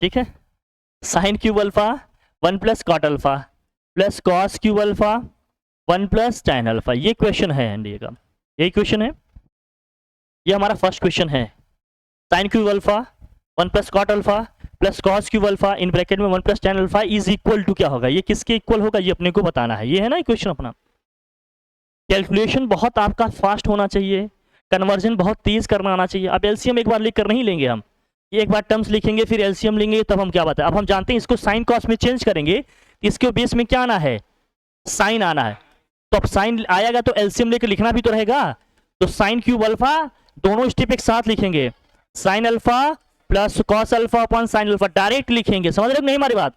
ठीक है, sine cube alpha 1 plus cot alpha plus cos cube alpha 1 plus tan alpha. ये question है NDA का, यही क्वेश्चन है, ये हमारा फर्स्ट क्वेश्चन है। Sine cube alpha 1 plus cot alpha plus cos cube alpha in bracket में 1 plus tan alpha is equal to क्या होगा, ये किसके इक्वल होगा, ये अपने को बताना है। ये है ना क्वेश्चन अपना। कैलकुलेशन बहुत आपका फास्ट होना चाहिए, कन्वर्जन बहुत तेज करना आना चाहिए। अब एलसीएम एक बार लिख कर नहीं लेंगे हम, ये एक बार टर्म्स लिखेंगे फिर एलसीएम लेंगे, तब हम क्या बताएं। अब हम जानते हैं इसको साइन कॉस में चेंज करेंगे, इसके बेस में क्या आना है, साइन आना है। तो अब साइन आएगा तो एलसीएम लेकर लिखना भी तो रहेगा। तो साइन क्यूब अल्फा दोनों स्टेप एक साथ लिखेंगे, sine alpha plus cos alpha upon sine alpha, direct लिखेंगे। समझ रहे हो नहीं हमारी बात,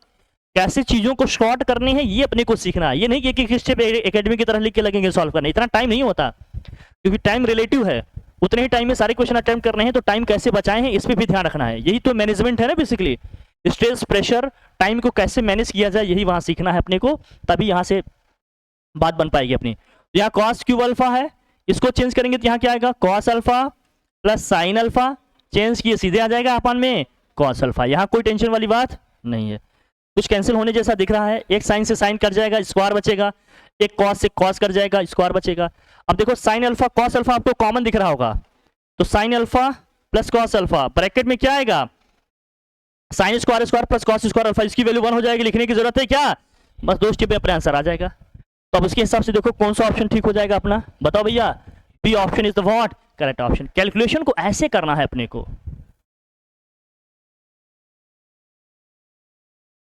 कैसे चीजों को शॉर्ट करने हैं ये अपने को सीखना है। ये नहीं कि एक स्टेप एकेडमी की तरह लिख के लगेंगे सॉल्व करने, इतना टाइम नहीं होता, क्योंकि टाइम रिलेटिव है। उतने ही टाइम में सारे क्वेश्चन अटेम्प्ट करने हैं, तो टाइम कैसे बचाए हैं इस पे भी ध्यान रखना है। यही तो मैनेजमेंट है ना बेसिकली, स्ट्रेस प्रेशर टाइम को कैसे मैनेज किया जाए, यही वहां सीखना है अपने को, तभी यहाँ से बात बन पाएगी अपनी। यहाँ कॉस क्यूब अल्फा है, इसको चेंज करेंगे तो यहाँ क्या आएगा, cos alpha plus sine alpha, change किए सीधे आ जाएगा अपन में कॉस अल्फा। यहाँ कोई टेंशन वाली बात नहीं है, कुछ कैंसिल होने जैसा दिख रहा है। एक साइन से साइन कट जाएगा, स्क्वायर बचेगा, एक कॉस से कॉस कट जाएगा, स्क्वायर बचेगा। अब देखो साइन अल्फा कॉस अल्फा आपको कॉमन दिख रहा होगा, तो sine alpha plus cos alpha bracket में क्या आएगा, sine square square plus cos square alpha, इसकी वैल्यू 1 हो जाएगी, लिखने की जरूरत है क्या, बस 2 स्टेप में अपना आंसर आ जाएगा। तो अब उसके हिसाब से देखो कौन सा ऑप्शन ठीक हो जाएगा अपना, बताओ भैया। B option is the what correct option. Calculation को ऐसे करना है अपने को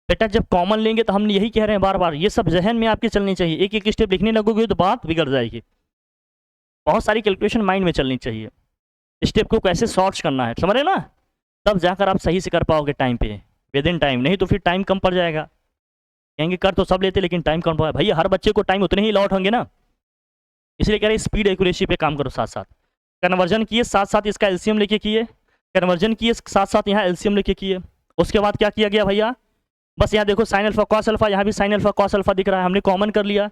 बेटा, जब कॉमन लेंगे तो हम यही कह रहे हैं बार बार, ये सब जहन में आपके चलनी चाहिए। एक एक स्टेप लिखने लगोगे तो बात बिगड़ जाएगी। बहुत सारी कैलकुलेशन माइंड में चलनी चाहिए, स्टेप को कैसे सॉर्ट करना है, समझ रहे ना, तब जाकर आप सही से कर पाओगे टाइम पे, विद इन टाइम। नहीं तो फिर टाइम कम पड़ जाएगा, कहेंगे कर तो सब लेते लेकिन टाइम कम पड़ा। भैया हर बच्चे को टाइम उतने ही अलॉट होंगे ना, इसलिए कह रहे स्पीड एक्यूरेसी पे काम करो, साथ साथ कन्वर्जन किए, साथ साथ इसका एलसीएम लेके किए, कन्वर्जन किए साथ साथ यहाँ एलसीएम लेके किए। उसके बाद क्या किया गया भैया, बस यहाँ देखो साइन अल्फा कॉस अल्फा, यहाँ भी साइन अल्फा कॉस अल्फा दिख रहा है, हमने कॉमन कर लिया,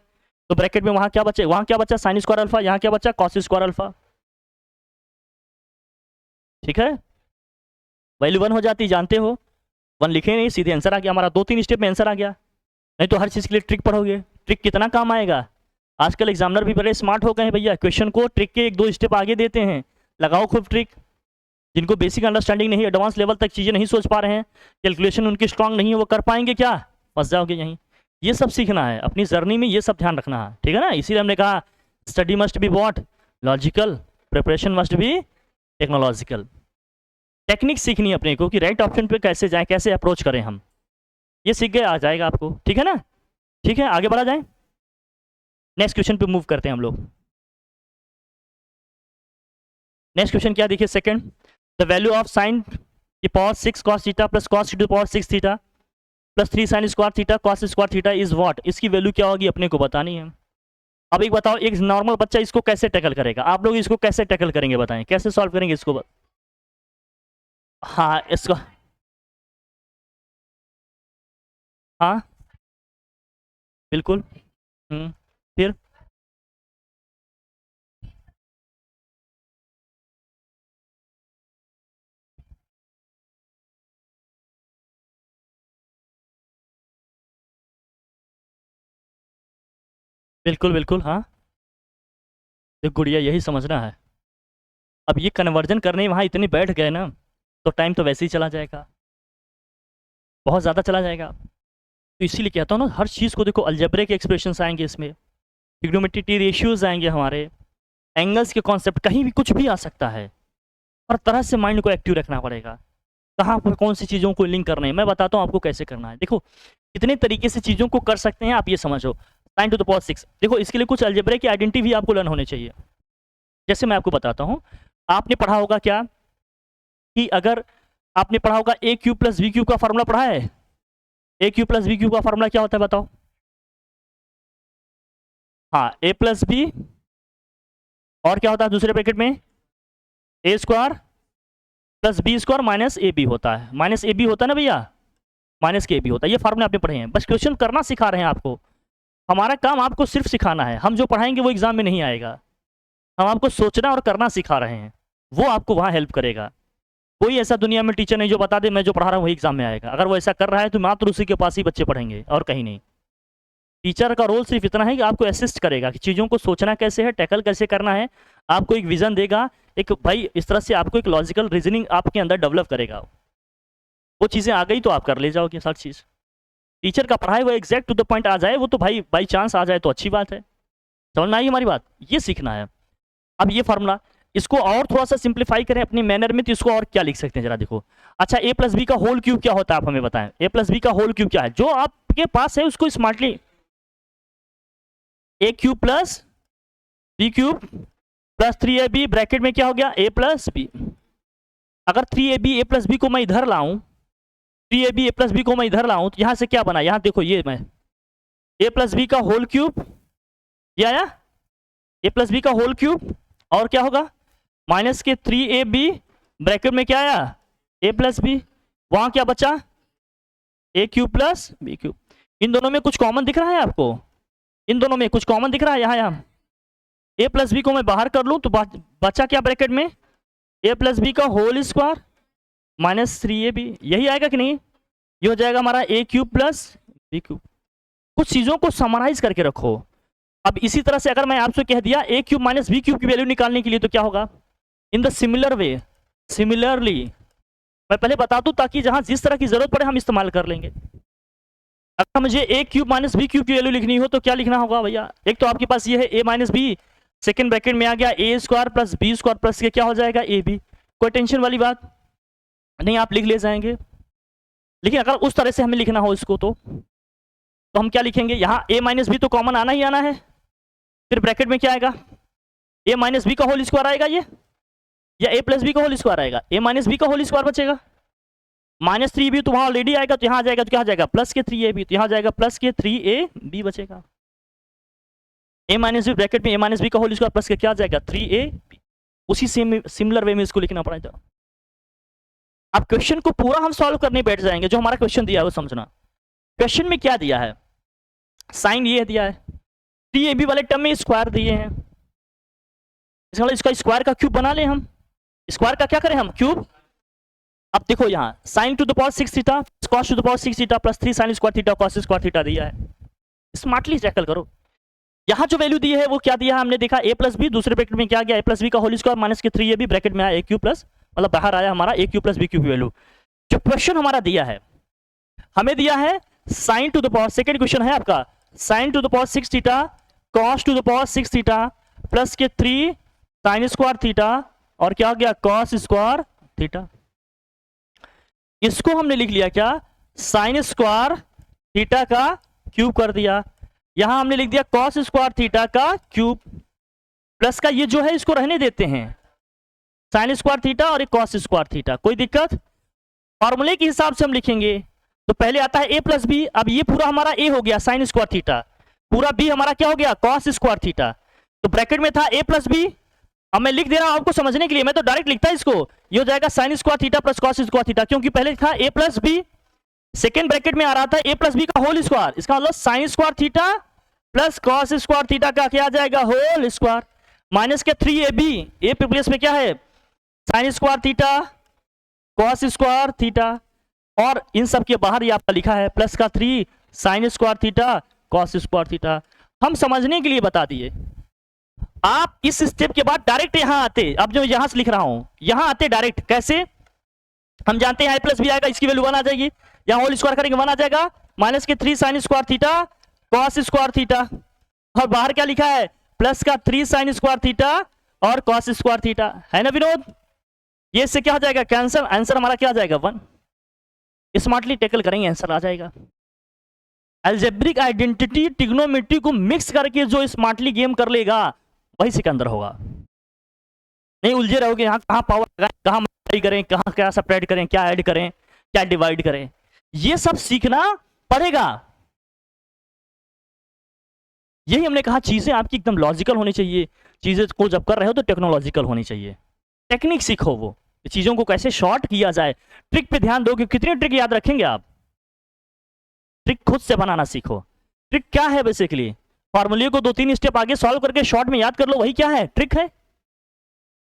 तो ब्रैकेट में वहां क्या बचे, वहां क्या बचा साइन स्क्वायर अल्फा, यहाँ क्या बचा कॉस स्क्वायर अल्फा। ठीक है, वैल्यू 1 हो जाती, जानते हो 1 लिखे नहीं, सीधे आंसर आ गया हमारा, 2-3 स्टेप में आंसर आ गया। नहीं तो हर चीज के लिए ट्रिक पढ़ोगे, ट्रिक कितना काम आएगा। आजकल एग्जामिनर भी बड़े स्मार्ट हो गए हैं भैया, क्वेश्चन को ट्रिक के 1-2 स्टेप आगे देते हैं, लगाओ खूब ट्रिक। जिनको बेसिक अंडरस्टैंडिंग नहीं, एडवांस लेवल तक चीजें नहीं सोच पा रहे हैं, कैलकुलेशन उनकी स्ट्रांग नहीं है, वो कर पाएंगे क्या, फंस जाओगे यहीं। ये सब सीखना है अपनी जर्नी में, ये सब ध्यान रखना है, ठीक है ना। इसीलिए हमने कहा study must be what logical, preparation must be technological. Technique सीखनी है अपने को कि राइट ऑप्शन पे कैसे जाए, कैसे अप्रोच करें हम, ये सीख गए आ जाएगा आपको, ठीक है ना। ठीक है, आगे बढ़ा जाए, नेक्स्ट क्वेश्चन पे मूव करते हैं हम लोग। नेक्स्ट क्वेश्चन क्या देखिए, second, the value of sine की power 6 cos theta plus cos two power 6 theta plus 3 sin square theta cos square theta is what. इसकी वैल्यू क्या होगी अपने को बतानी है। अब एक बताओ, एक नॉर्मल बच्चा इसको कैसे टैकल करेगा, आप लोग इसको कैसे टैकल करेंगे बताएं, कैसे सॉल्व करेंगे इसको। हाँ इसको, हाँ बिल्कुल, फिर बिल्कुल बिल्कुल, हाँ एक गुड़िया यही समझना है। अब ये कन्वर्जन करने वहाँ इतने बैठ गए ना, तो टाइम तो वैसे ही चला जाएगा, बहुत ज़्यादा चला जाएगा। तो इसीलिए कहता हूँ ना, हर चीज़ को देखो, अलजेब्रिक एक्सप्रेशंस आएंगे इसमें, ट्रिग्नोमेट्री रेशियोज आएंगे हमारे, एंगल्स के कॉन्सेप्ट, कहीं भी कुछ भी आ सकता है। हर तरह से माइंड को एक्टिव रखना पड़ेगा, कहाँ पर कौन सी चीज़ों को लिंक करना है, मैं बताता हूँ आपको कैसे करना है। देखो कितने तरीके से चीज़ों को कर सकते हैं आप, ये समझो। sin टू द पावर 6, देखो इसके लिए कुछ अलजेब्रा की आइडेंटिटी भी आपको लर्न होने चाहिए। जैसे मैं आपको बताता हूँ, आपने पढ़ा होगा क्या कि अगर आपने पढ़ा होगा ए क्यूब प्लस बी क्यूब का फार्मूला पढ़ा है, ए क्यूब प्लस बी क्यूब का फार्मूला क्या होता है बताओ। हाँ ए प्लस बी, और क्या होता है दूसरे ब्रैकेट में, A square plus B square minus A B होता है, माइनस ए बी होता है ना भैया, माइनस के बी होता है। ये फार्मूले आपने पढ़े हैं, बस क्वेश्चन करना सिखा रहे हैं आपको। हमारा काम आपको सिर्फ सिखाना है, हम जो पढ़ाएंगे वो एग्जाम में नहीं आएगा, हम आपको सोचना और करना सिखा रहे हैं, वो आपको वहाँ हेल्प करेगा। कोई ऐसा दुनिया में टीचर नहीं जो बता दे मैं जो पढ़ा रहा हूँ वही एग्जाम में आएगा। अगर वो ऐसा कर रहा है तो मात्र उसी के पास ही बच्चे पढ़ेंगे और कहीं नहीं। टीचर का रोल सिर्फ इतना है कि आपको असिस्ट करेगा कि चीज़ों को सोचना कैसे है, टैकल कैसे करना है, आपको एक विजन देगा, एक भाई इस तरह से आपको एक लॉजिकल रीजनिंग आपके अंदर डेवलप करेगा। वो चीज़ें आ गई तो आप कर ले जाओगे सब चीज़। टीचर का पढ़ाई वो एग्जैक्ट टू द पॉइंट आ जाए वो तो भाई बाई चांस आ जाए तो अच्छी बात है। समझ में आई हमारी बात? ये सीखना है। अब ये फार्मूला इसको और थोड़ा सा सिंप्लीफाई करें अपनी मैनर में तो इसको और क्या लिख सकते हैं जरा देखो। अच्छा ए प्लस बी का होल क्यूब क्या होता है आप हमें बताएं। ए प्लस बी का होल क्यूब क्या है? जो आपके पास है उसको smartly A cube plus B cube plus 3ab bracket में क्या हो गया ए प्लस बी। अगर 3ab ए प्लस बी को मैं इधर लाऊं, 3ab ए प्लस बी को मैं इधर लाऊं तो यहां से क्या बना, यहां देखो ये मैं ए प्लस बी का होल क्यूब ये आया ए प्लस बी का होल क्यूब और क्या होगा माइनस के 3ab ब्रैकेट में क्या आया ए प्लस बी, वहां क्या बचा ए क्यूब प्लस बी क्यूब। इन दोनों में कुछ कॉमन दिख रहा है आपको? इन दोनों में कुछ कॉमन दिख रहा है? यहाँ ए प्लस बी को मैं बाहर कर लूं तो बचा क्या ब्रैकेट में ए प्लस बी का होल स्क्वायर माइनस 3ab, यही आएगा कि नहीं? ये हो जाएगा हमारा ए क्यूब प्लस बी क्यूब। कुछ चीज़ों को समराइज करके रखो। अब इसी तरह से अगर मैं आपसे कह दिया ए क्यूब माइनस बी क्यूब की वैल्यू निकालने के लिए तो क्या होगा? In the similar way, similarly मैं पहले बता दूं ताकि जहां जिस तरह की जरूरत पड़े हम इस्तेमाल कर लेंगे। अगर मुझे ए क्यूब माइनस बी क्यूब की वैल्यू लिखनी हो तो क्या लिखना होगा भैया? एक तो आपके पास ये है A minus B, second bracket में आ गया A square plus B square plus के क्या हो जाएगा ए बी। कोई टेंशन वाली बात नहीं, आप लिख ले जाएंगे। लेकिन अगर उस तरह से हमें लिखना हो इसको तो हम क्या लिखेंगे? यहाँ ए माइनस बी तो कॉमन आना ही आना है, फिर ब्रैकेट में क्या आएगा ए माइनस बी का होल स्क्वायर आएगा ये, या ए प्लस बी का होल स्क्वायर आएगा? ए माइनस बी का होल स्क्वायर बचेगा, माइनस 3ab तो वहां ऑलरेडी आएगा तो यहाँ आ जाएगा तो क्या आ जाएगा प्लस के 3ab, तो यहाँ जाएगा प्लस के 3ab बचेगा। ए माइनस बी ब्रैकेट में ए माइनस बी का होल स्क्वायर प्लस के क्या आ जाएगा 3ab। उसी सेम सिमिलर वे में इसको लिखना पड़ेगा। अब क्वेश्चन को पूरा हम सॉल्व करने बैठ जाएंगे। जो हमारा क्वेश्चन दिया है वो समझना। क्वेश्चन में क्या दिया है? साइन ये दिया है, 3ab वाले टर्म में स्क्वायर दिए हैं, इसका स्क्वायर का क्यूब बना ले हम। स्क्वायर का क्या करें हम? क्यूब। अब देखो यहाँ sign to the power 6 theta cos two the power 6 theta plus 3 sign square theta cos square theta दिया है। स्मार्टली टैकल करो। यहाँ जो वैल्यू दी है वो क्या दिया है हमने देखा ए प्लस बी, दूसरे ब्रैकेट में क्या गया ए प्लस बी का होल स्क्वायर माइनस के 3ab ब्रैकेट में आया ए क्यू प्लस, मतलब बाहर आया हमारा ए क्यू प्लस बी क्यू की वैल्यू। जो क्वेश्चन हमारा दिया है हमें दिया है sign to the power, second question है आपका sign to the power 6 theta cos two the power 6 theta plus के 3 साइन स्क्वायर थीटा और क्या हो गया कॉस स्क्वायर थीटा। इसको हमने लिख लिया क्या साइन स्क्वायर थीटा का क्यूब कर दिया, यहां हमने लिख दिया कॉस स्क्वायर थीटा का क्यूब, प्लस का ये जो है इसको रहने देते हैं साइन स्क्वायर थीटा और एक कॉस स्क्वायर थीटा, कोई दिक्कत? फॉर्मूले के हिसाब से हम लिखेंगे तो पहले आता है ए प्लस बी। अब ये पूरा हमारा ए हो गया साइन स्क्वायर थीटा, पूरा बी हमारा क्या हो गया कॉस स्क्वायर थीटा, तो ब्रैकेट में था ए प्लस बी। अब मैं लिख दे रहा हूं आपको समझने के लिए, मैं तो डायरेक्ट लिखता है इसको, ये हो जाएगा sign square theta plus cos square theta, क्योंकि पहले था ए प्लस बी, सेकेंड ब्रैकेट में आ रहा था ए प्लस बी का होल स्क्वायर, इसका मतलब sign square theta plus cos square theta का क्या आ जाएगा होल स्क्वायर माइनस के 3ab, ए प्लस में क्या है sign square theta cos square theta और इन सब के बाहर ये आपका लिखा है प्लस का 3 sign square theta cos square theta. हम समझने के लिए बता दिए। आप इस स्टेप के बाद डायरेक्ट यहां आते, अब जो यहां से लिख रहा हूं यहां आते डायरेक्ट, कैसे? हम जानते हैं प्लस भी आएगा, इसकी वैल्यू 1 आ जाएगी, यहां होल स्क्वायर करेंगे 1 आ जाएगा माइनस के 3 sign square theta cos square theta और बाहर क्या लिखा है प्लस का 3 साइन स्क्वायर थीटा और कॉस स्क्वायर थीटा, है ना विनोद? ये इससे क्या हो जाएगा कैंसिल, आंसर हमारा क्या आ जाएगा 1। स्मार्टली टैकल करेंगे आंसर आ जाएगा। अलजेब्रिक आइडेंटिटी ट्रिग्नोमेट्री को मिक्स करके जो स्मार्टली गेम कर लेगा वही सिकंदर होगा। नहीं उलझे रहोगे यहाँ कहाँ पावर लगाएं, कहाँ मल्टीप्लाई करें, कहाँ क्या सब्ट्रैक्ट करें, क्या ऐड करें, क्या डिवाइड करें, ये सब सीखना पड़ेगा। यही हमने कहा चीजें आपकी एकदम लॉजिकल होनी चाहिए, चीजें को जब कर रहे हो तो टेक्नोलॉजिकल होनी चाहिए, टेक्निक सीखो, वो चीजों को कैसे शॉर्ट किया जाए, ट्रिक पे ध्यान दो कि कितनी ट्रिक याद रखेंगे आप। ट्रिक खुद से बनाना सीखो। ट्रिक क्या है बेसिकली? फॉर्मूले को 2-3 स्टेप आगे सॉल्व करके शॉर्ट में याद कर लो, वही क्या है ट्रिक है।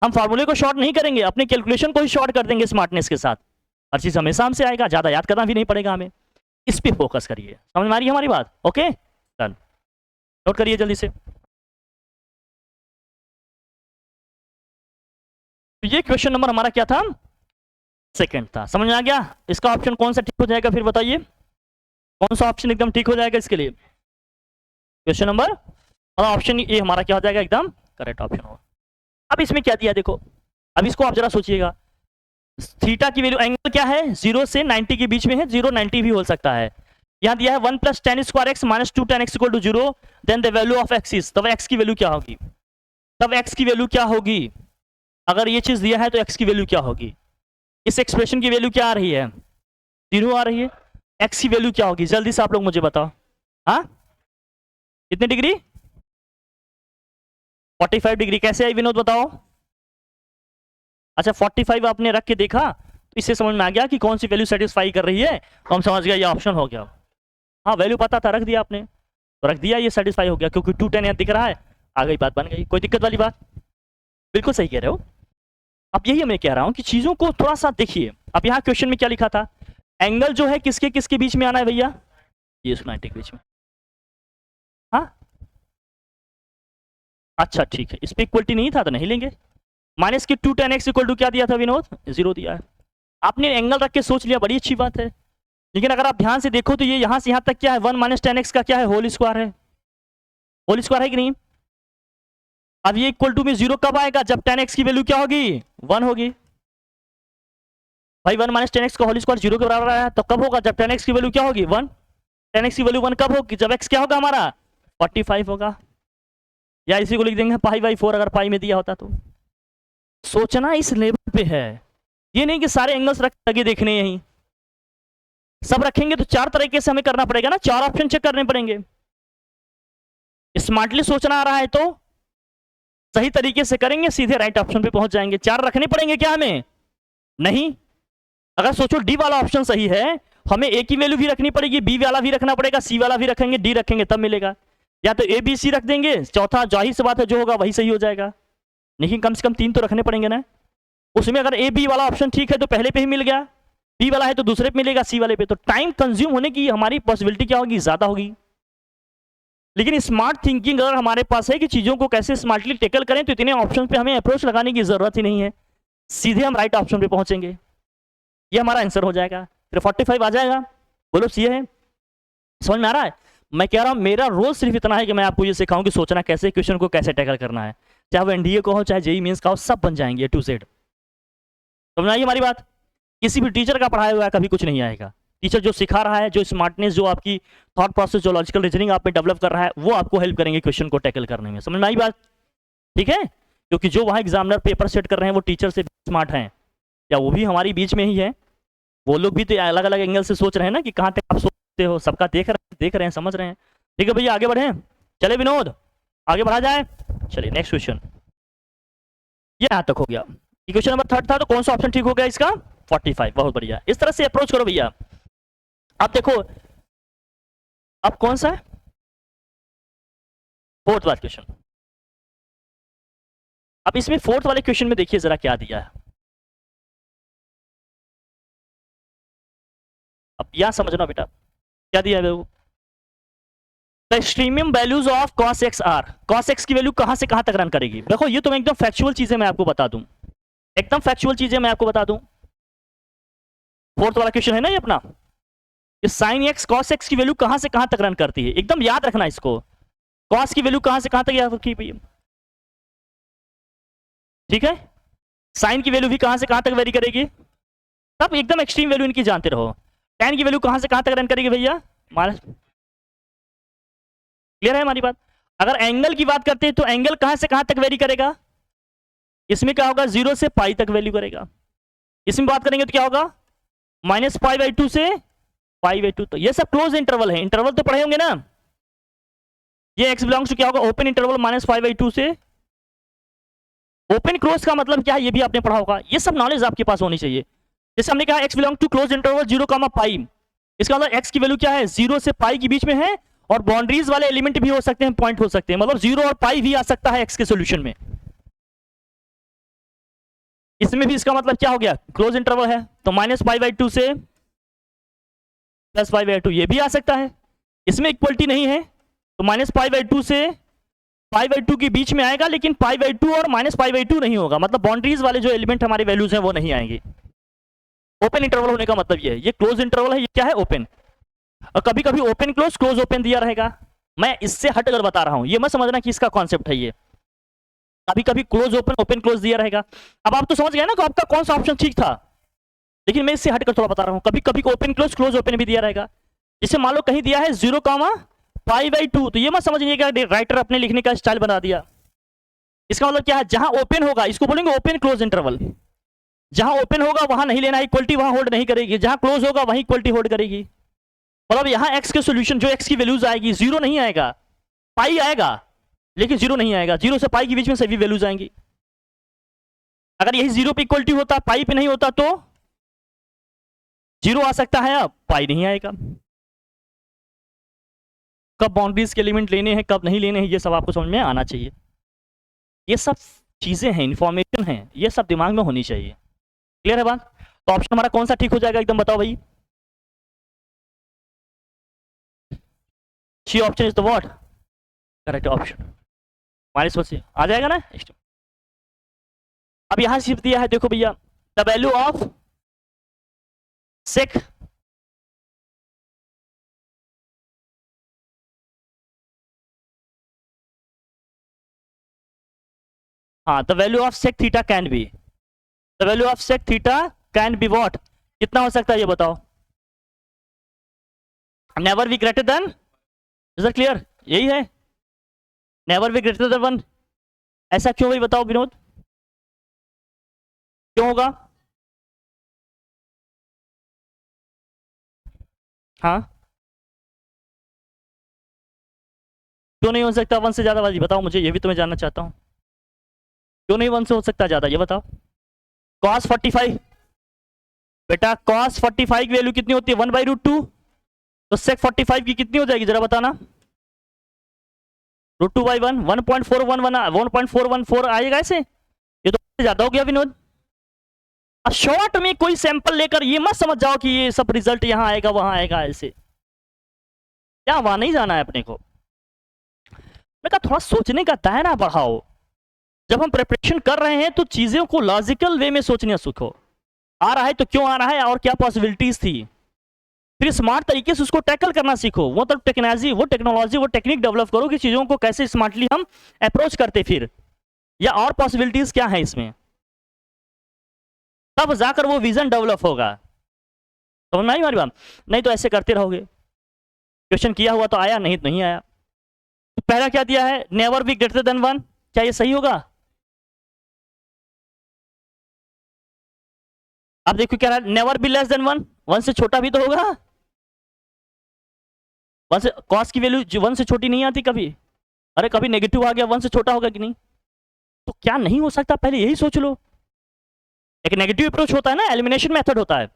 हम फार्मूले को शॉर्ट नहीं करेंगे, अपने कैलकुलेशन को ही शॉर्ट कर देंगे स्मार्टनेस के साथ। हर चीज हमेशा हमसे आएगा, ज्यादा याद करना भी नहीं पड़ेगा हमें। इस पे फोकस करिए। समझ में आ रही है हमारी बात? ओके डन, नोट करिए जल्दी से। तो ये क्वेश्चन नंबर हमारा क्या था? सेकंड था। समझ में आ गया? इसका ऑप्शन कौन सा ठीक हो जाएगा फिर बताइए, कौन सा ऑप्शन एकदम ठीक हो जाएगा इसके लिए? क्वेश्चन नंबर ऑप्शन ए हमारा क्या हो जाएगा? एकदम करेक्ट ऑप्शन होगा। अब इसमें क्या दिया देखो, अब इसको आप जरा सोचिएगा। थीटा की वैल्यू, एंगल क्या है? 0 से 90 के बीच में है, 0 90 भी हो सकता है। यहाँ दिया है 1 + tan square x - 2 tan x = 0, then the value of x is, तब x की वैल्यू क्या होगी? तब x की वैल्यू क्या होगी? अगर ये चीज दिया है तो x की वैल्यू क्या होगी? इस एक्सप्रेशन की वैल्यू क्या आ रही है? 0 आ रही है। x की वैल्यू क्या होगी? जल्दी से आप लोग मुझे बताओ। हाँ, कितने डिग्री? 45 डिग्री। कैसे आई विनोद बताओ? अच्छा 45 आपने रख के देखा तो इससे समझ में आ गया कि कौन सी वैल्यू सेटिस्फाई कर रही है, तो हम समझ गया ये ऑप्शन हो गया। हाँ वैल्यू पता था, रख दिया आपने तो रख दिया, ये सेटिस्फाई हो गया क्योंकि 210 यहाँ दिख रहा है, आ गई बात, बन गई। कोई दिक्कत वाली बात? बिल्कुल सही कह रहे हो। अब यही मैं कह रहा हूँ कि चीजों को थोड़ा सा देखिए। अब यहाँ क्वेश्चन में क्या लिखा था? एंगल जो है किसके किसके बीच में आना है भैया? ये 90 के बीच में। हाँ अच्छा ठीक है, इस पे इक्वलिटी नहीं था तो नहीं लेंगे। -2 tan x = क्या दिया था विनोद? 0 दिया है। आपने एंगल रख के सोच लिया, बड़ी अच्छी बात है। लेकिन अगर आप ध्यान से देखो तो ये यहां से यहां तक क्या है? 1 - tan x का क्या है? होल स्क्वायर है। होल स्क्वायर है कि नहीं? अब ये इक्वल टू में 0 कब आएगा? जब tan x की वैल्यू क्या होगी? 1 होगी। भाई 1 - tan x का होल स्क्वायर 0 के बराबर आया, तो कब होगा? जब tan x की वैल्यू क्या होगी? 1। tan x की वैल्यू 1 कब होगी? जब x क्या होगा हमारा? 45 होगा। या इसी को लिख देंगे π/4 अगर पाई में दिया होता तो। सोचना इस लेवल पे है, ये नहीं कि सारे एंगल्स रख लगे देखने यहीं। सब रखेंगे तो 4 तरीके से हमें करना पड़ेगा ना, 4 ऑप्शन चेक करने पड़ेंगे। स्मार्टली सोचना आ रहा है तो सही तरीके से करेंगे, सीधे राइट ऑप्शन पे पहुंच जाएंगे। 4 रखने पड़ेंगे क्या हमें? नहीं। अगर सोचो डी वाला ऑप्शन सही है, हमें ए की वैल्यू भी रखनी पड़ेगी, बी वाला भी रखना पड़ेगा, सी वाला भी रखेंगे, डी रखेंगे तब मिलेगा। या तो ए बी सी रख देंगे, चौथा जाहिर सी बात है जो होगा वही सही हो जाएगा। लेकिन कम से कम 3 तो रखने पड़ेंगे ना। उसमें अगर ए बी वाला ऑप्शन ठीक है तो पहले पे ही मिल गया, बी वाला है तो दूसरे पे मिलेगा, सी वाले पे। तो टाइम कंज्यूम होने की हमारी पॉसिबिलिटी क्या होगी? ज्यादा होगी। लेकिन स्मार्ट थिंकिंग अगर हमारे पास है कि चीजों को कैसे स्मार्टली टेकल करें, तो इतने ऑप्शन पे हमें अप्रोच लगाने की जरूरत ही नहीं है, सीधे हम राइट ऑप्शन पे पहुंचेंगे। ये हमारा आंसर हो जाएगा, फिर 45 आ जाएगा। बोलो सी है? समझ में आ रहा है? मैं कह रहा हूं मेरा रोल सिर्फ इतना है कि मैं आपको ये सिखाऊं कि सोचना कैसे, क्वेश्चन को कैसे टैकल करना है। चाहे वो एनडीए को हो, चाहे जेईई मेंस का हो, सब बन जाएंगे A to Z। समझ आई हमारी बात? किसी भी टीचर का पढ़ाया हुआ कभी कुछ नहीं आएगा। टीचर जो सिखा रहा है, जो स्मार्टनेस, जो आपकी थॉट प्रोसेस, जो लॉजिकल रीजनिंग आप में डेवलप कर रहा है, वो आपको हेल्प करेंगे क्वेश्चन को टैकल करने में। समझ में आई बात? ठीक है, क्योंकि जो वहां एग्जामिनर पेपर सेट कर रहे हैं वो टीचर से स्मार्ट हैं, या वो भी हमारी बीच में ही है। वो लोग भी तो अलग अलग एंगल से सोच रहे हैं ना कि कहाँ तक आप सोचते हो, सबका देख रहे हैं, समझ रहे हैं। ठीक है भैया, आगे बढ़े। चले विनोद, आगे बढ़ा जाए। चलिए नेक्स्ट क्वेश्चन, ये यहां तक हो गया। क्वेश्चन नंबर 3 था, तो कौन सा ऑप्शन ठीक हो गया इसका? 45। बहुत बढ़िया, इस तरह से अप्रोच करो भैया। अब देखो, अब कौन सा है? 4th वाला क्वेश्चन। अब इसमें 4th वाले क्वेश्चन में देखिए जरा क्या दिया है। अब यहां समझना बेटा क्या दिया है। The extremum values of cos x are, cos x की वैल्यू कहां से कहां तक रन करेगी? देखो ये तो मैं एकदम फैक्चुअल चीजें मैं आपको बता दूं, एकदम फैक्चुअल चीजें मैं आपको बता दूं। 4th वाला क्वेश्चन है ना ये अपना, ये sin x cos x की वैल्यू कहां से कहां तक रन करती है, एकदम याद रखना इसको। cos की वैल्यू कहां से कहां तक याद रखी भैया? ठीक है, sin की वैल्यू भी कहां से कहां तक वेरी करेगी? तब एकदम एक्सट्रीम वैल्यू इनकी जानते रहो। tan की वैल्यू कहां से कहां तक रन करेगी भैया? माइनस। क्लियर है हमारी बात? अगर एंगल की बात करते हैं तो एंगल कहां से कहां तक वेरी करेगा? इसमें क्या होगा? 0 से पाई तक वैल्यू करेगा। इसमें बात करेंगे तो क्या होगा? -π/2 से π/2। तो ये सब क्लोज इंटरवल है, इंटरवल तो पढ़े होंगे ना। ये x बिलोंग्स टू क्या होगा? ओपन इंटरवल -π/2 से ओपन क्लोज का मतलब क्या है ये भी आपने पढ़ा होगा। ये सब नॉलेज आपके पास होनी चाहिए। जैसे हमने कहा x belong to close interval 0, इसका मतलब x की वैल्यू क्या है? 0 से पाई के बीच में है, और बाउंड्रीज वाले एलिमेंट भी हो सकते हैं, पॉइंट हो सकते हैं, मतलब 0 और पाई भी आ सकता है x के सॉल्यूशन में। इसमें भी इसका मतलब क्या हो गया, क्लोज इंटरवल है, तो -π/2 से +π/2 ये भी आ सकता है। इसमें इक्वलिटी नहीं है तो -π/2 से π/2 के बीच में आएगा, लेकिन π/2 और -π/2 नहीं होगा, मतलब बाउंड्रीज वाले जो एलिमेंट हमारे वैल्यूज हैं वो नहीं आएंगे। ओपन इंटरवल होने का मतलब ये है, ये क्लोज इंटरवल है, ये क्या है, ओपन। और कभी कभी ओपन क्लोज क्लोज ओपन दिया रहेगा, मैं इससे हटकर बता रहा हूं, ये मत समझना कि इसका कॉन्सेप्ट है ये। कभी कभी क्लोज ओपन ओपन क्लोज दिया रहेगा। अब आप तो समझ गए ना कि आपका कौन सा ऑप्शन ठीक था, लेकिन मैं इससे हटकर थोड़ा बता रहा हूं। कभी कभी ओपन क्लोज ओपन भी दिया रहेगा। जैसे मान लो कहीं दिया है 0,π/2, तो ये मत समझिएगा राइटर अपने लिखने का स्टाइल बना दिया। इसका मतलब क्या है, जहां ओपन होगा इसको बोलेंगे ओपन क्लोज इंटरवल। जहां ओपन होगा वहां नहीं लेना, इक्वलिटी वहां होल्ड नहीं करेगी, जहां क्लोज होगा वहीं इक्वलिटी होल्ड करेगी। मतलब यहां एक्स के सोल्यूशन जो एक्स की वैल्यूज आएगी, 0 नहीं आएगा, पाई आएगा, लेकिन 0 नहीं आएगा। 0 से पाई के बीच में सभी वैल्यूज आएंगी। अगर यही 0 पे इक्वलिटी होता, पाई पे नहीं होता, तो 0 आ सकता है, अब पाई नहीं आएगा। कब बाउंड्रीज के एलिमेंट लेने हैं, कब नहीं लेने हैं, ये सब आपको समझ में आना चाहिए। ये सब चीजें हैं, इंफॉर्मेशन है, ये सब दिमाग में होनी चाहिए। क्लियर है बात? तो ऑप्शन हमारा कौन सा ठीक हो जाएगा, एकदम बताओ भाई। C option is the what correct option. -1 आ जाएगा ना। अब यहां सिर्फ दिया है, देखो भैया, द वैल्यू ऑफ सेक हाँ, the value of sec theta can be, the value of sec theta can be what, कितना हो सकता है ये बताओ। Never be greater than, is that clear, यही है, नेवर बी ग्रेटर देन 1। ऐसा क्यों भाई, बताओ विनोद, क्यों होगा? हाँ, क्यों नहीं हो सकता 1 से ज्यादा वाली, बताओ मुझे, ये भी तो मैं जानना चाहता हूँ। क्यों नहीं 1 से हो सकता ज्यादा, ये बताओ। cos 45 बेटा, cos 45 की वैल्यू कितनी होती है, 1/√2, तो sec 45 की कितनी हो जाएगी जरा बताना। √2/1 1.414 आएगा ऐसे, ये तो ज्यादा हो गया विनोद। अब शॉर्ट में कोई सैंपल लेकर ये मत समझ जाओ कि ये सब रिजल्ट यहां आएगा वहां आएगा ऐसे, क्या वहां नहीं जाना है अपने को। मैं कहा थोड़ा सोचने का दायरा बढ़ाओ। जब हम प्रिपरेशन कर रहे हैं तो चीजों को लॉजिकल वे में सोचने सीखो। आ रहा है तो क्यों आ रहा है और क्या पॉसिबिलिटीज थी, फिर स्मार्ट तरीके से उसको टैकल करना सीखो। वो तो टेक्नोलॉजी वो टेक्निक डेवलप करो कि चीजों को कैसे स्मार्टली हम अप्रोच करते, फिर या और पॉसिबिलिटीज क्या है इसमें, तब जाकर वो विजन डेवलप होगा। समझ में आई हमारी बात? नहीं तो ऐसे करते रहोगे, क्वेश्चन किया हुआ तो आया, नहीं तो नहीं आया। तो पहला क्या दिया है, नेवर बी ग्रेटर देन 1, क्या ये सही होगा? अब देखो क्या रहा, नेवर बी लेस देन 1, 1 से छोटा भी तो होगा। 1 से कॉस की वैल्यू 1 से छोटी नहीं आती कभी, अरे कभी नेगेटिव आ गया 1 से छोटा होगा कि नहीं, तो क्या नहीं हो सकता, पहले यही सोच लो। एक नेगेटिव अप्रोच होता है ना, एलिमिनेशन मेथड होता है।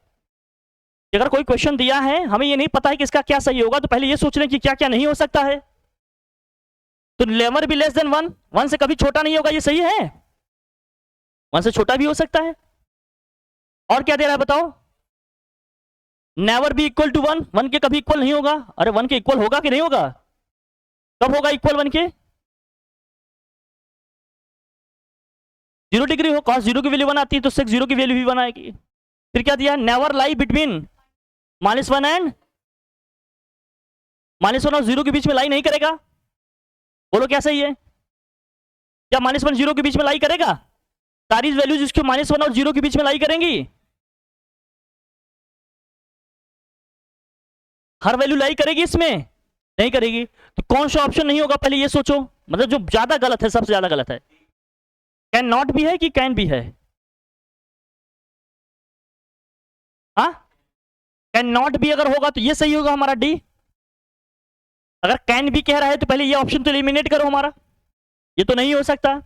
अगर कोई क्वेश्चन दिया है, हमें ये नहीं पता है कि इसका क्या सही होगा, तो पहले ये सोच लें कि क्या क्या नहीं हो सकता है। तो नेवर बी लेस देन 1, 1 से कभी छोटा नहीं होगा, ये सही है, 1 से छोटा भी हो सकता है। और क्या दे रहा है बताओ, नेवर बी इक्वल टू 1, 1 के कभी इक्वल नहीं होगा। अरे 1 के इक्वल होगा कि नहीं होगा, कब होगा इक्वल 1 के, 0 डिग्री हो, cos 0 की वैल्यू 1 आती है तो sec 0 की वैल्यू भी 1 आएगी। फिर क्या दिया, नेवर लाई बिटवीन -1 एंड -1 और 0 के बीच में लाई नहीं करेगा। बोलो क्या सही है, क्या -1 0 के बीच में लाई करेगा? सारी वैल्यूज इसको -1 और 0 के बीच में लाई करेंगी, हर वैल्यू लाई करेगी इसमें, नहीं करेगी। तो कौन सा ऑप्शन नहीं होगा, पहले ये सोचो, मतलब जो ज्यादा गलत है, सबसे ज्यादा गलत है। कैन नॉट भी है कि कैन भी है, हाँ, कैन नॉट भी अगर होगा तो ये सही होगा हमारा डी। अगर कैन भी कह रहा है तो पहले ये ऑप्शन तो एलिमिनेट करो हमारा, ये तो नहीं हो सकता।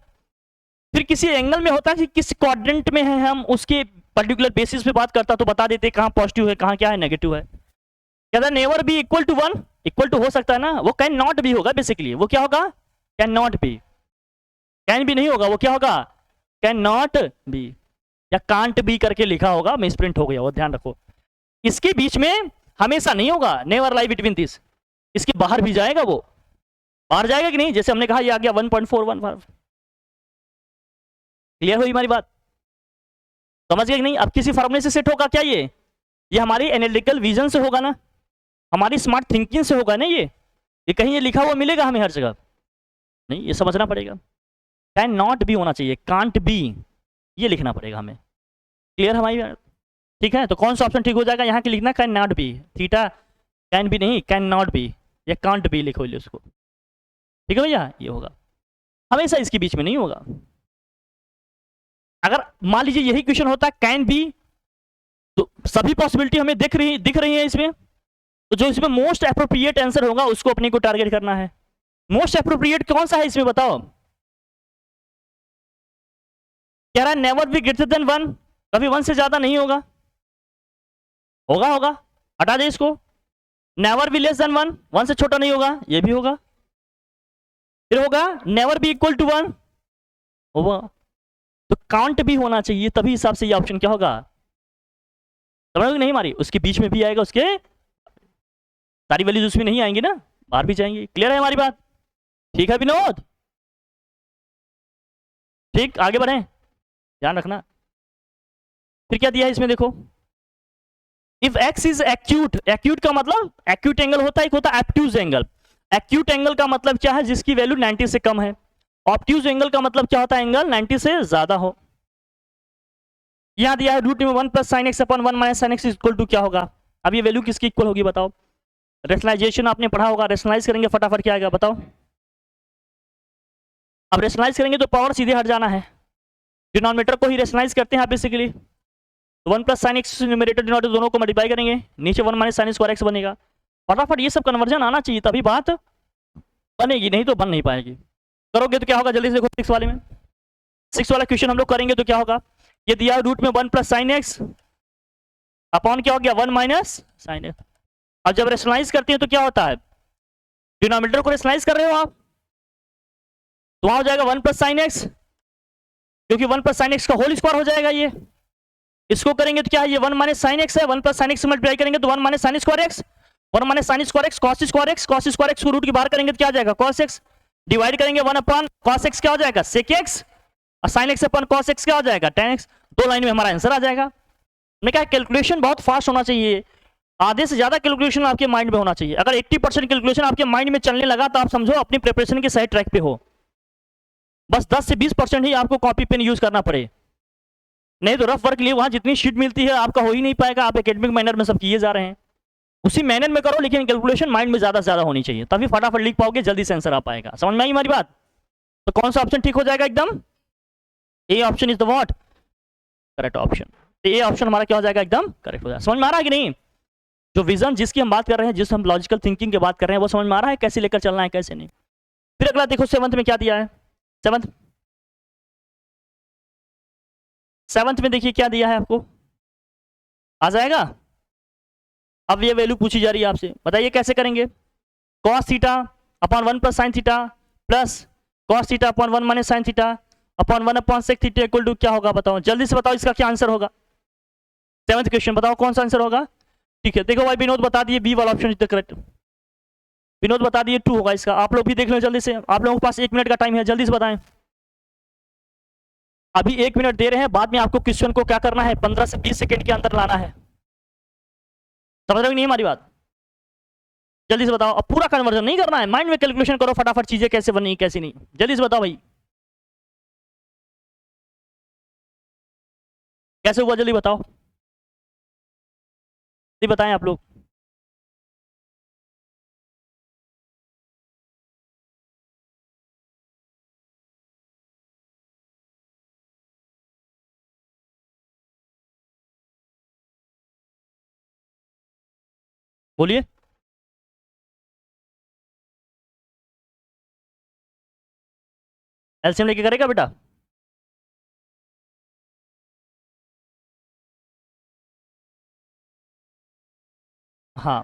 फिर किसी एंगल में होता है कि किस क्वाड्रेंट में है, हम उसके पर्टिकुलर बेसिस पे बात करता तो बता देते कहां पॉजिटिव है कहां क्या है नेगेटिव है। कहता never be equal to 1, equal to हो सकता है ना, वो कैन नॉट भी होगा बेसिकली, वो क्या होगा, कैन नॉट बी, कैन भी नहीं होगा, वो क्या होगा, कैन नॉट बी। या कांट बी करके लिखा होगा, मिस प्रिंट हो गया वो, ध्यान रखो। इसके बीच में हमेशा नहीं होगा, नेवर लाई बिटवीन दिस, इसके बाहर भी जाएगा, वो बाहर जाएगा कि नहीं, जैसे हमने कहा ये आ गया 1.415। क्लियर हुई हमारी बात, समझ गए कि नहीं? अब किसी फॉर्मूले से सेट होगा क्या ये हमारी एनालिटिकल विजन से होगा ना, हमारी स्मार्ट थिंकिंग से होगा ना, ये कहीं ये लिखा हुआ मिलेगा हमें हर जगह नहीं, ये समझना पड़ेगा। कैन नॉट बी होना चाहिए, कांट बी ये लिखना पड़ेगा हमें। क्लियर हमारी बात? ठीक है, तो कौन सा ऑप्शन ठीक हो जाएगा? यहाँ की लिखना can not be, theta can B नहीं, कैन नॉट बी या कांट बी लिखो उसको, ठीक है भैया, ये होगा, हमेशा इसके बीच में नहीं होगा। अगर मान लीजिए यही क्वेश्चन होता है कैन बी, तो सभी पॉसिबिलिटी हमें दिख रही है इसमें, तो जो इसमें मोस्ट एप्रोप्रिएट आंसर होगा उसको अपने को टारगेट करना है। मोस्ट एप्रोप्रिएट कौन सा है इसमें बताओ? कह रहा है नेवर बी ग्रेटर देन 1, कभी 1 से ज्यादा नहीं होगा, होगा, हटा दे इसको। नेवर बी लेस देन 1, 1 से छोटा नहीं होगा, ये भी होगा। फिर होगा नेवर बी इक्वल टू 1, होगा। तो कांट भी होना चाहिए, तभी हिसाब से ये ऑप्शन क्या होगा, समझ नहीं हमारी? उसके बीच में भी आएगा, उसके सारी वैल्यूज उसमें नहीं आएंगी ना, बाहर भी जाएंगी। क्लियर है हमारी बात? ठीक है विनोद, ठीक, आगे बढ़े, ध्यान रखना। फिर क्या दिया है इसमें देखो, if x is acute, acute का मतलब एक्यूट एंगल होता है, एक होता है एब्ट्यूज एंगल। एक्यूट एंगल का मतलब क्या है? जिसकी वैल्यू 90 से कम है। ऑब्ट्यूज एंगल का मतलब क्या होता है? एंगल 90 से ज्यादा हो। यहां दिया है रूट में 1 plus sine x upon 1 minus sine x equal to क्या होगा? अब ये वैल्यू किसकी इक्वल होगी बताओ? रेशनलाइजेशन आपने पढ़ा होगा, रेशनलाइज करेंगे फटाफट क्या आएगा बताओ? अब रेशनलाइज करेंगे तो पावर सीधे हट जाना है, डिनोमिनेटर को ही रेशनलाइज करते हैं बेसिकली। तो 1 plus sine x numerator denominator दोनों को मल्टीप्लाई करेंगे, नीचे 1 माइनस साइन स्क्वायर एक्स बनेगा। फटाफट ये सब कन्वर्जन आना चाहिए, तभी बात बनेगी, नहीं तो बन नहीं पाएगी। करोगे तो क्या होगा जल्दी से देखो, 6 वाले में, 6 वाला क्वेश्चन हम लोग करेंगे तो क्या होगा? ये दिया रूट में 1 प्लस साइन एक्स अपॉन क्या हो गया 1 माइनस साइन एक्स। अब जब रेशनलाइज करते हैं तो क्या होता है? डिनोमिनेटर को रेशनलाइज कर रहे हो आप, तो वहां हो जाएगा 1 प्लस साइन एक्स, क्योंकि 1 प्लस साइन एक्स का होल स्क्वायर हो जाएगा ये। इसको करेंगे तो क्या है? ये 1 माइनस साइन एक्स है, 1 प्लस साइन एक्स मल्टीप्लाई करेंगे तो 1 minus sine square x, 1 minus sine square x cos square x, cos square x को रूट के बाहर करेंगे तो क्या आ जाएगा? कॉस एक्स, डिवाइड करेंगे 1 अपॉन कॉस एक्स क्या हो जाएगा? सेक एक्स, और sign x upon cos x क्या हो जाएगा? Ten x. 2 लाइन में हमारा आंसर आ जाएगा। मैंने कहा कैलकुलेशन बहुत फास्ट होना चाहिए, आधे से ज्यादा कैलकुलेशन आपके माइंड में होना चाहिए। अगर 80% कैलकुलेशन आपके माइंड में चलने लगा तो आप समझो अपनी प्रिपरेशन के सही ट्रैक पे हो। बस 10 से 20% ही आपको कॉपी पेन यूज करना पड़े, नहीं तो रफ वर्क लिए वहां जितनी शीट मिलती है आपका हो ही नहीं पाएगा। आप एकेडमिक मैनर में सब किए जा रहे हैं, उसी मैनर में करो, लेकिन कैलकुलेशन माइंड में ज्यादा से ज्यादा होनी चाहिए, तभी फटाफट लिख पाओगे, जल्दी से आंसर आ पाएगा। समझ में आई हमारी बात? तो कौन सा ऑप्शन ठीक हो जाएगा एकदम? A option is the what? Correct option. A option हमारा क्या हो जाएगा? एकदम करेक्ट हो जाएगा। समझ में आ रहा है कि नहीं? जो विजन जिसकी हम बात कर रहे हैं, जिस हम लॉजिकल थिंकिंग की बात कर रहे हैं, वो समझ में आ रहा है कैसे लेकर चलना है कैसे नहीं। फिर अगला देखो 7th में क्या दिया है? 7th में देखिए क्या दिया है आपको, आ जाएगा। अब ये वैल्यू पूछी जा रही है आपसे, बताइए कैसे करेंगे? cos theta upon 1 plus sine theta plus cos theta upon 1 minus sine theta upon 1 upon sec theta equal to क्या होगा? बताओ जल्दी से बताओ, इसका क्या आंसर होगा? 7th क्वेश्चन बताओ कौन सा आंसर होगा? ठीक है, देखो भाई विनोद बता दिए बी वाला option is the correct. Vinod बता दिए 2 होगा इसका। आप लोग भी देख लो जल्दी से, आप लोगों के पास 1 मिनट का टाइम है, जल्दी से बताएं। अभी 1 मिनट दे रहे हैं, बाद में आपको क्वेश्चन को क्या करना है? 15 से 20 सेकंड के अंदर लाना है। समझ रहे हो नहीं हमारी बात? जल्दी से बताओ। अब पूरा कन्वर्जन नहीं करना है, माइंड में कैलकुलेशन करो फटाफट, चीजें कैसे बनी कैसे नहीं, जल्दी से बताओ भाई कैसे हुआ, जल्दी बताओ, जल्दी बताएं आप लोग। बोलिए। एलसीएम लेके करेगा बेटा? हाँ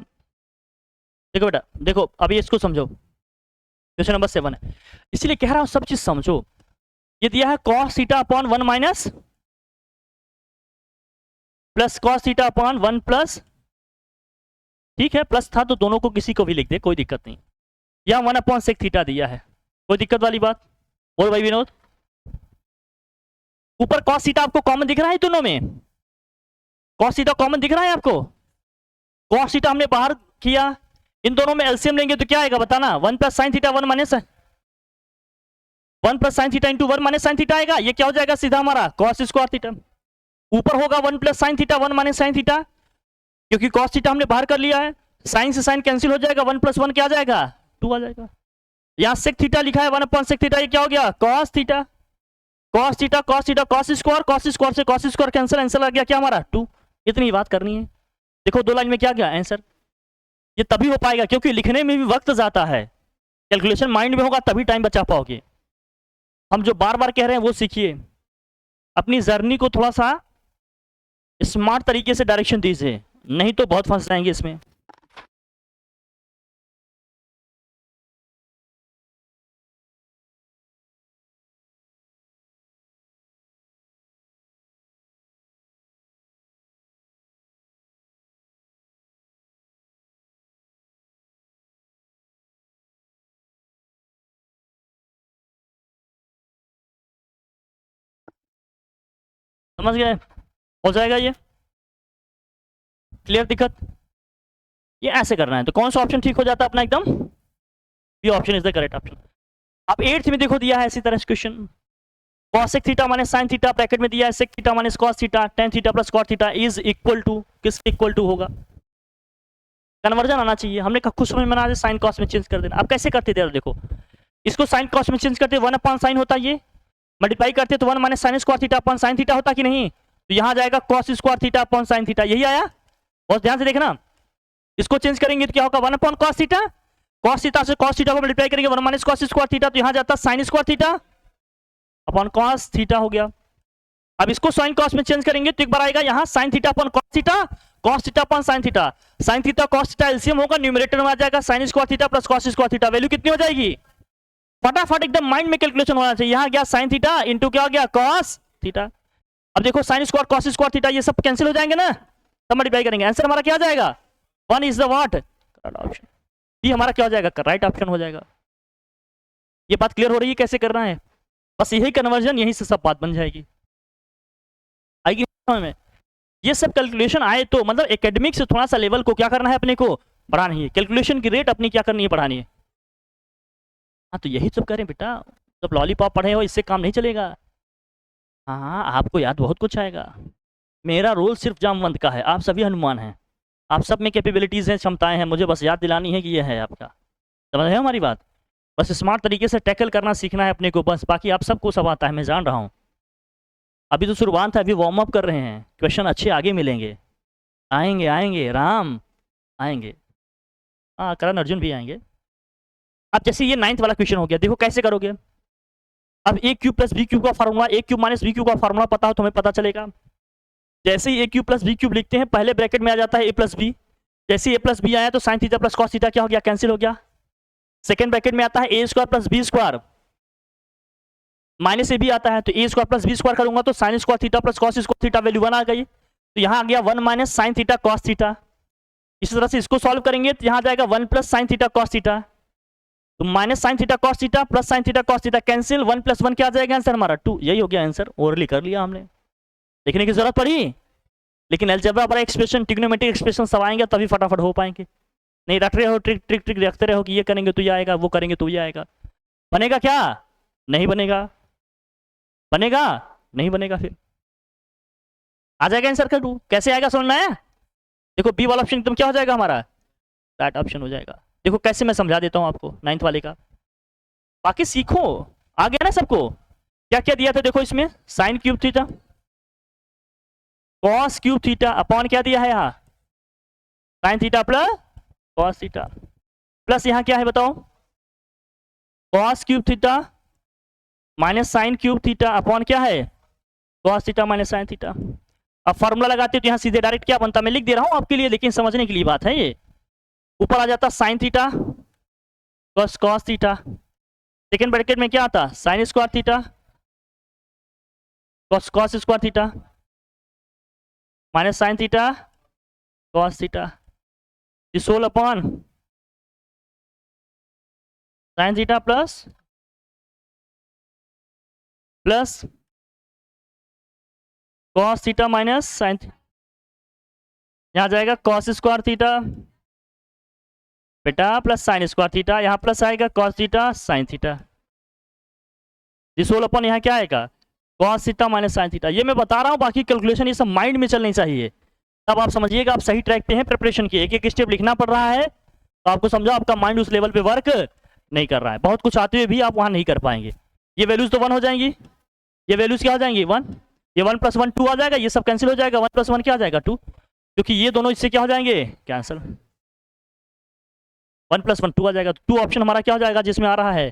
देखो बेटा, देखो अभी इसको समझो, क्वेश्चन नंबर 7 है, इसीलिए कह रहा हूं सब चीज समझो। ये दिया है cos theta upon 1 minus plus cos theta upon 1 plus, ठीक है प्लस था तो दोनों को किसी को भी लिख दे, कोई दिक्कत नहीं। यहाँ 1 अपॉन सेक थीटा दिया है, कोई दिक्कत वाली बात? बोल भाई विनोद। ऊपर कॉस थीटा आपको कॉमन दिख रहा है दोनों में? कॉस थीटा कॉमन दिख रहा है आपको? कॉस थीटा हमने बाहर किया, इन दोनों में एलसीएम लेंगे तो क्या आएगा बताना? 1 plus sine theta 1 minus 1 plus sine theta into 1 minus sine theta आएगा। ये क्या हो जाएगा सीधा हमारा कॉस स्क्वायर थीटा। ऊपर होगा 1 plus sine theta 1 minus sine theta, क्योंकि कॉस थीटा हमने बाहर कर लिया है, साइन से साइन कैंसिल हो जाएगा, 1 प्लस 1 क्या आ जाएगा? 2 आ जाएगा। यहाँ सेक थीटा लिखा है 1 अपॉन सेक थीटा, ये क्या हो गया? Cos theta. Cos theta cos theta cos square से कॉस स्क्वायर कैंसिल, आंसर आ गया क्या हमारा? 2। इतनी बात करनी है। देखो 2 लाइन में क्या गया आंसर। ये तभी हो पाएगा क्योंकि लिखने में भी वक्त जाता है, कैलकुलेशन माइंड में होगा तभी टाइम बचा पाओगे। हम जो बार बार कह रहे हैं वो सीखिए, अपनी जर्नी को थोड़ा सा स्मार्ट तरीके से डायरेक्शन दीजिए, नहीं तो बहुत फंस जाएंगे इसमें। समझ गए? हो जाएगा ये क्लियर दिक्कत? ये ऐसे करना है तो कौन सा ऑप्शन ठीक हो जाता है अपना एकदम? B option is the correct option. अब 8th में देखो दिया है इसी तरह question, cosec theta minus sin theta, bracket में दिया है sec theta minus cos theta, tan theta plus cot theta is equal to, किसके इक्वल टू होगा? कन्वर्जन आना चाहिए। हमने कुछ समझ में ना साइन कॉस में चेंज कर देना। अब कैसे करते थे देखो, इसको साइन कॉस में चेंज करते 1 अपॉन साइन होता, ये मल्टीप्लाई करते तो 1 minus sign square theta upon sine theta होता कि नहीं? तो यहाँ जाएगा cos square theta upon sine theta, यही आया। बहुत ध्यान से देखना, इसको चेंज करेंगे तो क्या होगा? 1 upon cos theta, cos theta से cos थीटा को मल्टीप्लाई करेंगे 1 माइनस cos स्क्वायर थीटा, तो यहाँ जाता sign square theta upon cos theta हो गया। अब इसको साइन कॉस में चेंज करेंगे तो एक बार आएगा यहाँ sign theta upon cos theta, cos theta upon sine theta, sine theta cos theta LCM होगा, न्यूमरेटर में आ जाएगा sign square theta plus cos square theta, value कितनी हो जाएगी? फटाफट एकदम माइंड में कैलकुलेशन होना चाहिए। यहाँ गया साइन थीटा इंटू क्या हो गया? cos theta. अब देखो sine square cos square theta ये सब कैंसिल हो जाएंगे ना, तब मल्टीप्लाई करेंगे, आंसर हमारा क्या आ जाएगा? 1 is the what? Correct option. ये हमारा क्या हो जाएगा? राइट ऑप्शन हो जाएगा। ये बात क्लियर हो रही है कैसे करना है? बस यही कन्वर्जन, यहीं से सब बात बन जाएगी। आएगी समझ में? ये सब कैलकुलेशन आए तो मतलब एकेडमिक से थोड़ा सा लेवल को क्या करना है अपने को? बढ़ाना है। कैलकुलेशन की रेट अपनी क्या करनी है? बढ़ानी है। हाँ तो यही सब करें बेटा, जब लॉलीपॉप पढ़े हो इससे काम नहीं चलेगा। हाँ आपको याद बहुत कुछ आएगा। मेरा रोल सिर्फ जामवंत का है, आप सभी हनुमान हैं, आप सब में कैपेबिलिटीज़ हैं, क्षमताएं हैं, मुझे बस याद दिलानी है कि ये है आपका। समझ रहे हो हमारी बात? बस स्मार्ट तरीके से टैकल करना सीखना है अपने को, बस बाकी आप सबको सब आता है, मैं जान रहा हूँ। अभी तो शुरुआत है, अभी वार्म अप कर रहे हैं, क्वेश्चन अच्छे आगे मिलेंगे, आएंगे आएंगे राम आएंगे। हाँ करण अर्जुन भी आएंगे। अब जैसे ये 9th वाला क्वेश्चन हो गया, देखो कैसे करोगे। अब ए क्यूब प्लस बी क्यूब का फार्मूला, ए क्यूब माइनस बी क्यूब का फार्मूला पता हो तो हमें पता चलेगा। जैसे ही ए क्यूब प्लस बी क्यूब लिखते हैं पहले ब्रैकेट में आ जाता है ए प्लस बी, जैसे ए प्लस बी आया तो sign theta plus cos theta क्या हो गया? कैंसिल हो गया। सेकंड ब्रैकेट में आता है A square plus B square, minus A B आता है तो A square plus B square करूंगा तो sine square theta plus cos square theta, value 1 आ गई। तो यहाँ आ गया 1 minus sine theta cos theta. इसी तरह से इसको सॉल्व करेंगे तो यहाँ जाएगा 1 plus sine theta cos theta, तो minus sine theta cos theta plus sine theta cos theta cancel, 1 plus 1 क्या आ जाएगा आंसर हमारा? 2। यही हो गया आंसर, ओवरली कर लिया हमने, लिखने की जरूरत पड़ी। लेकिन अलजेब्रा पर एक्सप्रेशन, ट्रिग्नोमेट्रिक एक्सप्रेशन सब आएंगे तभी फटाफट हो पाएंगे, नहीं रट रहे हो ट्रिक ट्रिक ट्रिक रखते रहो कि ये करेंगे तो ये आएगा, वो करेंगे तो ये आएगा, बनेगा क्या? नहीं बनेगा। बनेगा? नहीं बनेगा। फिर आ जाएगा आंसर का 2, कैसे आएगा समझना है? देखो बी वाला ऑप्शन एकदम क्या हो जाएगा हमारा? राइट ऑप्शन हो जाएगा। देखो कैसे मैं समझा देता हूँ आपको 9th वाले का, बाकी सीखो। आ गया ना सबको? क्या क्या दिया था देखो इसमें, sine cube theta, cos cube theta upon क्या दिया है यहाँ? Sign theta plus cos theta, plus यहाँ क्या है बताओ? Cos cube theta minus sine cube theta upon क्या है? Cos theta minus sine theta. अब फॉर्मूला लगाते हो तो यहाँ सीधे डायरेक्ट क्या बनता है, मैं लिख दे रहा हूँ आपके लिए, लेकिन समझने के लिए बात है ये। ऊपर आ जाता sine theta plus cos theta, second bracket में क्या आता? Sine square theta cos square theta, minus sine theta cos theta, this whole upon sine theta plus cos theta minus sine, यहाँ जाएगा कॉस स्क्वायर थीटा बेटा plus sine square theta, यहाँ plus आएगा cos theta sine theta, this whole upon यहाँ क्या आएगा cos theta minus sine theta. ये मैं बता रहा हूँ, बाकी कैलकुलेशन ये सब माइंड में चलनी चाहिए, तब आप समझिएगा आप सही ट्रैक पे हैं। प्रिपरेशन की एक एक स्टेप लिखना पड़ रहा है, तो आपको समझो आपका माइंड उस लेवल पे वर्क नहीं कर रहा है, बहुत कुछ आते हुए भी आप वहां नहीं कर पाएंगे। ये वैल्यूज तो 1 हो जाएंगी, ये वैल्यूज क्या हो जाएंगी 1, ये 1 + 1 2 आ जाएगा, ये सब कैंसिल हो जाएगा, 1 + 1 क्या आ जाएगा 2, क्योंकि ये दोनों इससे क्या हो जाएंगे कैंसिल, 1 + 1 2 आ जाएगा। तो 2 ऑप्शन हमारा क्या हो जाएगा जिसमें आ रहा है,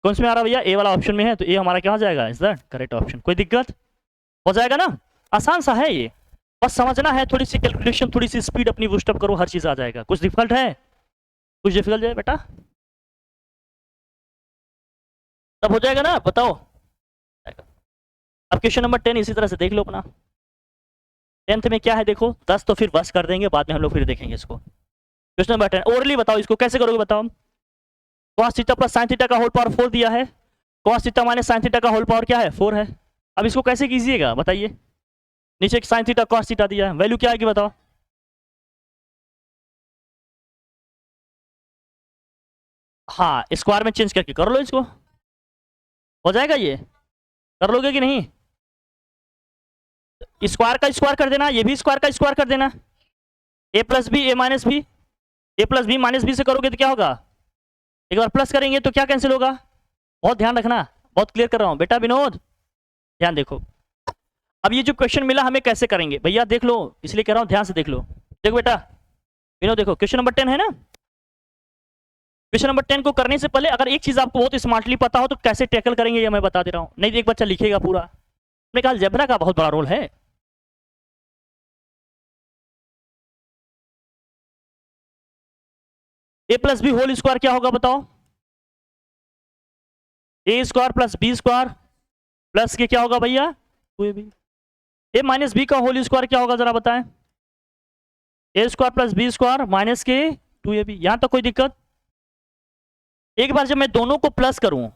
कौन से में आ रहा है भैया, ए वाला ऑप्शन में है, तो ए हमारा क्या हो जाएगा इज द करेक्ट ऑप्शन। कोई दिक्कत हो जाएगा ना, आसान सा है ये, बस समझना है, थोड़ी सी कैलकुलेशन थोड़ी सी स्पीड अपनी बूस्ट अप करो, हर चीज आ जाएगा। कुछ डिफिकल्ट है, कुछ डिफिकल्ट है बेटा, तब हो जाएगा ना, बताओ। अब क्वेश्चन नंबर 10 इसी तरह से देख लो अपना, 10th में क्या है देखो, 10 तो फिर बस कर देंगे, बाद में हम लोग फिर देखेंगे इसको। क्वेश्चन नंबर 10 ओरली बताओ, इसको कैसे करोगे बताओ। cos theta plus sin theta का होल पावर 4 दिया है, cos theta minus sin theta का होल पावर क्या है 4 है। अब इसको कैसे कीजिएगा बताइए, नीचे sin थीटा cos थीटा दिया है, वैल्यू क्या आएगी बताओ। हाँ स्क्वायर में चेंज करके कर लो इसको, हो जाएगा ये, कर लोगे कि नहीं, स्क्वायर का स्क्वायर कर देना, ये भी स्क्वायर का स्क्वायर कर देना, a + b a - b, a + b - b से करोगे तो क्या होगा, एक बार प्लस करेंगे तो क्या कैंसिल होगा, बहुत ध्यान रखना, बहुत क्लियर कर रहा हूं बेटा विनोद, ध्यान देखो। अब ये जो क्वेश्चन मिला हमें कैसे करेंगे भैया देख लो, इसलिए कह रहा हूं ध्यान से देख लो। देखो बेटा विनोद, देखो क्वेश्चन नंबर 10 है ना, क्वेश्चन नंबर 10 को करने से पहले अगर एक चीज आपको बहुत स्मार्टली पता हो तो कैसे टैकल करेंगे ये मैं बता दे रहा हूं, नहीं तो एक बच्चा लिखेगा पूरा, मैंने कहा अलजेब्रा का बहुत बड़ा रोल है। a + b होल स्क्वायर क्या होगा बताओ, a² + b² प्लस के क्या होगा भैया 2ab, a - b का होल स्क्वायर क्या होगा जरा बताएं, a² + b² माइनस के 2ab। यहां तक कोई दिक्कत, एक बार जब मैं दोनों को प्लस करूं,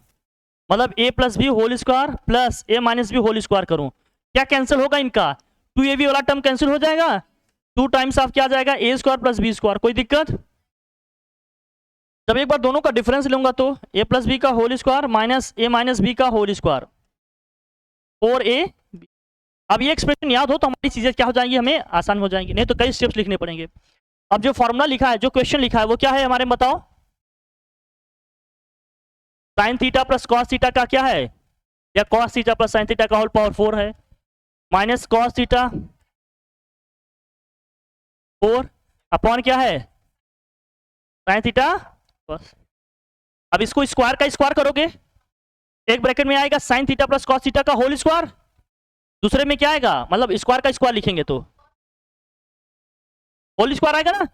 मतलब a + b whole square plus a - b whole square करूं, क्या कैंसिल होगा इनका, 2ab वाला टर्म कैंसिल हो जाएगा, 2 टाइम्स ऑफ क्या आ जाएगा a² + b², कोई दिक्कत। जब एक बार दोनों का डिफरेंस लूंगा तो a + b का whole square minus a - b का होल स्क्वायर 4a। अब ये एक्सप्रेशन याद हो तो हमारी चीजें क्या हो जाएंगी, हमें आसान हो जाएंगी, नहीं तो कई स्टेप्स लिखने पड़ेंगे। अब जो फॉर्मूला लिखा है, जो क्वेश्चन लिखा है वो क्या है हमारे में बताओ, sign theta plus cos theta का क्या है, या cos theta plus sine theta का होल पावर 4 है, माइनस कॉस थीटा 4 अपॉन क्या है साइन थीटा कॉस। अब इसको स्क्वायर का स्क्वायर करोगे, एक ब्रैकेट में आएगा sign theta plus cos theta का होल स्क्वायर, दूसरे में क्या आएगा, मतलब स्क्वायर का स्क्वायर लिखेंगे तो होल स्क्वायर आएगा ना,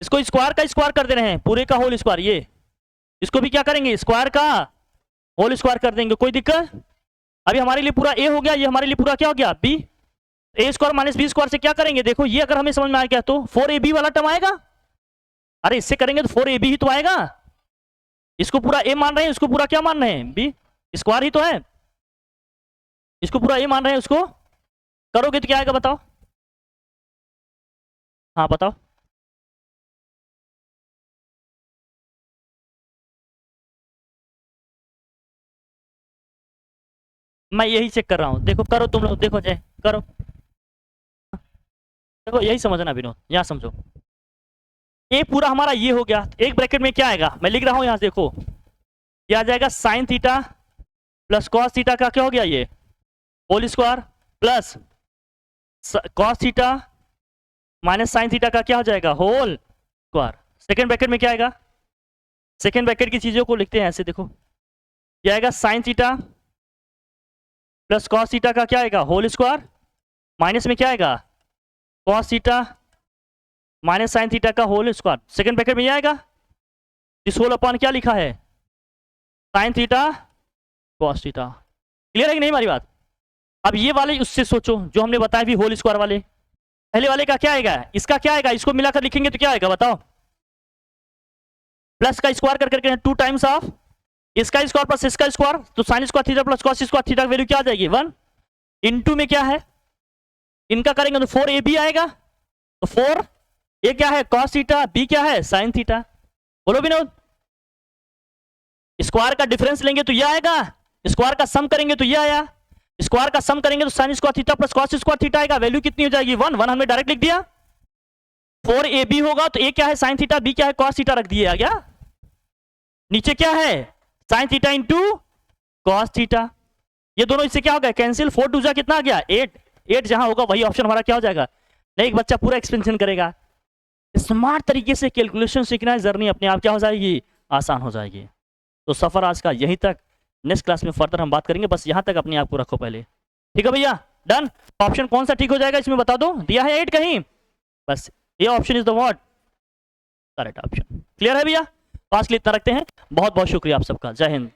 इसको स्क्वायर का स्क्वायर कर दे रहे हैं, पूरे का होल स्क्वायर, ये इसको भी क्या करेंगे स्क्वायर का होल स्क्वायर कर देंगे, कोई दिक्कत। अभी हमारे लिए पूरा a हो गया, ये हमारे लिए पूरा क्या हो गया b, a² - b² से क्या करेंगे देखो, ये अगर हमें समझ में आ गया तो 4ab वाला टर्म आएगा, अरे इससे करेंगे तो 4ab ही तो आएगा, इसको पूरा a मान रहे हैं, इसको पूरा क्या मान रहे हैं b, स्क्वायर ही तो है, इसको पूरा a मान रहे हैं, उसको करोगे तो क्या आएगा बताओ, हाँ बताओ। मैं यही चेक कर रहा हूँ, देखो करो तुम लोग, देखो जय करो, देखो यही समझना विनोद, यहाँ समझो, ये पूरा हमारा ये हो गया, एक ब्रैकेट में क्या आएगा मैं लिख रहा हूँ यहाँ देखो, क्या आ जाएगा sine theta plus cos theta का क्या हो गया ये whole square plus cos theta minus sine theta का क्या हो जाएगा होल स्क्वायर। सेकेंड ब्रैकेट में क्या आएगा, सेकेंड ब्रैकेट की चीजों को लिखते हैं ऐसे, देखो क्या आएगा sign theta plus cos theta का क्या आएगा होल स्क्वायर, माइनस में क्या आएगा cos theta minus sine theta का होल स्क्वायर, सेकेंड ब्रैकेट में ये आएगा, इस होल अपॉन क्या लिखा है sign theta cos theta. Clear है कि नहीं हमारी बात। अब ये वाले उससे सोचो जो हमने बताया भी होल स्क्वायर वाले, पहले वाले का क्या आएगा, इसका क्या आएगा, इसको मिलाकर लिखेंगे तो क्या आएगा बताओ, प्लस का स्क्वायर कर करके 2 टाइम्स ऑफ इसका स्क्वायर प्लस इसका स्क्वायर, तो sine square theta plus cos square theta की वैल्यू क्या आ जाएगी 1 इनटू में क्या है, इनका करेंगे तो 4ab आएगा, तो 4 ए क्या है कॉस थीटा, बी क्या है साइन थीटा, बोलो विनोद। स्क्वायर का डिफरेंस लेंगे तो ये आएगा, स्क्वायर का सम करेंगे तो ये आया, स्क्वायर का सम करेंगे तो sine square theta plus cos square theta आएगा, वैल्यू कितनी हो जाएगी 1 1 हमने डायरेक्ट लिख दिया। 4ab होगा तो ए क्या है साइन थीटा, बी क्या है कॉस थीटा रख दिया क्या, नीचे क्या है sine theta into cos theta, ये दोनों इससे क्या हो गया कैंसिल, 4 2 जा कितना आ गया 8 8 जहां होगा वही ऑप्शन हमारा क्या हो जाएगा। नहीं एक बच्चा पूरा एक्सपेंशन करेगा, स्मार्ट तरीके से कैलकुलेशन सीखना है, जर्नी अपने आप क्या हो जाएगी आसान हो जाएगी। तो सफर आज का यहीं तक, नेक्स्ट क्लास में फर्दर हम बात करेंगे, बस यहां तक अपने आप को रखो पहले, ठीक है भैया डन। ऑप्शन कौन सा ठीक हो जाएगा इसमें बता दो, दिया है 8 कहीं, बस ये option is the what correct option, clear है भैया। पास के लिए इतना रखते हैं, बहुत बहुत शुक्रिया आप सबका, जय हिंद।